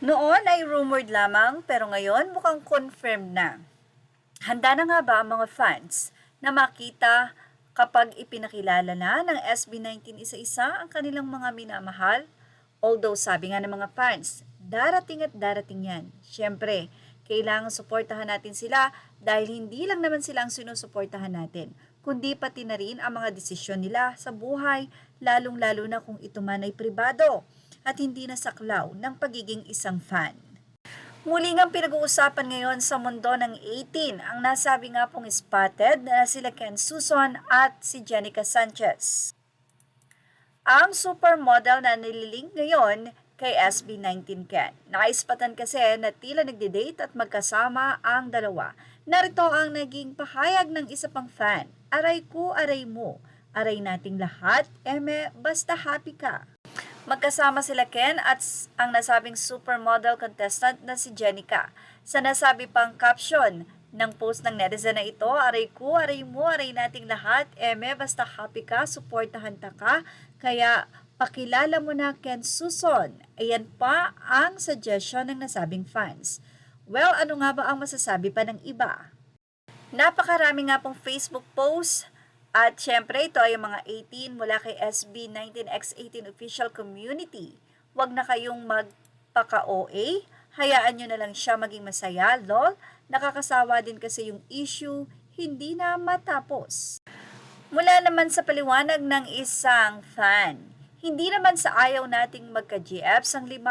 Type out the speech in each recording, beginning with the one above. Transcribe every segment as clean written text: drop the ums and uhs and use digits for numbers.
Noon ay rumored lamang pero ngayon mukhang confirmed na. Handa na nga ba ang mga fans na makita kapag ipinakilala na ng SB19 isa-isa ang kanilang mga minamahal? Although sabi nga ng mga fans, darating at darating yan. Siyempre, kailangan suportahan natin sila dahil hindi lang naman sila ang sinusuportahan natin, kundi pati na rin ang mga desisyon nila sa buhay, lalong-lalo na kung ito man ay pribado at hindi na saklaw ng pagiging isang fan. Muli ngang pinag-uusapan ngayon sa mundo ng 18 ang nasabi nga pong spotted na sila Ken Suson at si Jenica Sanchez. Ang supermodel na nililink ngayon kay SB19 Ken. Naispatan kasi na tila nagde-date at magkasama ang dalawa. Narito ang naging pahayag ng isa pang fan. Aray ko, aray mo. Aray nating lahat, eme, basta happy ka. Magkasama sila Ken at ang nasabing supermodel contestant na si Jenica. Sa nasabi pang caption ng post ng netizen na ito, aray ko, aray mo, aray nating lahat, eme, basta happy ka, suportahan ta ka, kaya pakilala mo na Ken Suson. Ayan pa ang suggestion ng nasabing fans. Well, ano nga ba ang masasabi pa ng iba? Napakarami nga pong Facebook posts. At syempre, ito ay mga 18 mula kay SB19X18 official community. Huwag na kayong magpaka-OA. Hayaan nyo na lang siya maging masaya, lol. Nakakasawa din kasi yung issue, hindi na matapos. Mula naman sa paliwanag ng isang fan, hindi naman sa ayaw nating magka-GFs ang 5.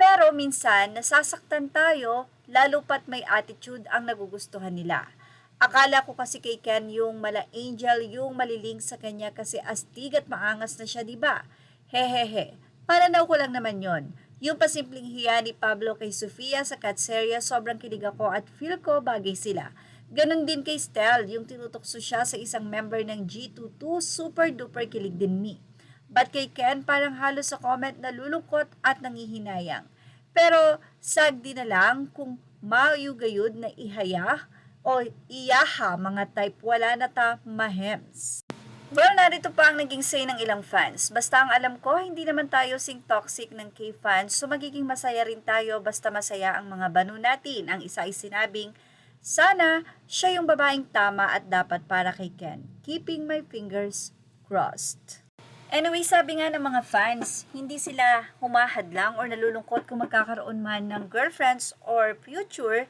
Pero minsan, nasasaktan tayo, lalo pat may attitude ang nagugustuhan nila. Akala ko kasi kay Ken yung mala angel yung maliling sa kanya kasi astig at maangas na siya, diba? Hehehe. Pananaw ko lang naman yon. Yung pasimpleng hiya ni Pablo kay Sofia sa Catseria, sobrang kilig ako at feel ko bagay sila. Ganon din kay Stel, yung tinutokso siya sa isang member ng G22, super duper kilig din me. But kay Ken, parang halos sa comment na lulungkot at nangihinayang. Pero sagdi na lang kung mauyugayod na ihaya, o iyaha mga type wala na ta mahems. Well, narito pa ang naging say ng ilang fans. Basta ang alam ko, hindi naman tayo sing toxic ng K-fans, so magiging masaya rin tayo basta masaya ang mga banu natin. Ang isa ay sinabing, sana siya yung babaeng tama at dapat para kay Ken. Keeping my fingers crossed. Anyway, sabi nga ng mga fans, hindi sila humahadlang or nalulungkot kung magkakaroon man ng girlfriends or future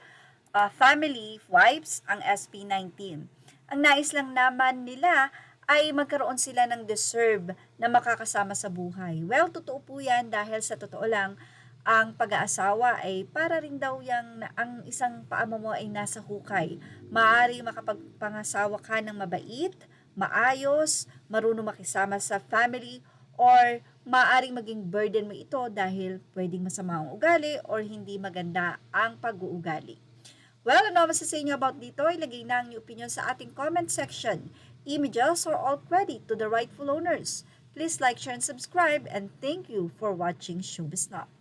family wives ang SB19. Ang nais lang naman nila ay magkaroon sila ng deserve na makakasama sa buhay. Well, totoo po yan dahil sa totoo lang, ang pag-aasawa ay para rin daw ang isang paamo mo ay nasa hukay. Maaari makapagpangasawa ka ng mabait, maayos, marunong makisama sa family, or maaaring maging burden mo ito dahil pwedeng masama ang ugali or hindi maganda ang pag-uugali. Well, ano masasabi niyo about dito? Ilagay na ang inyong opinion sa ating comment section. Images are all credit to the rightful owners. Please like, share, and subscribe, and thank you for watching Showbiz Now.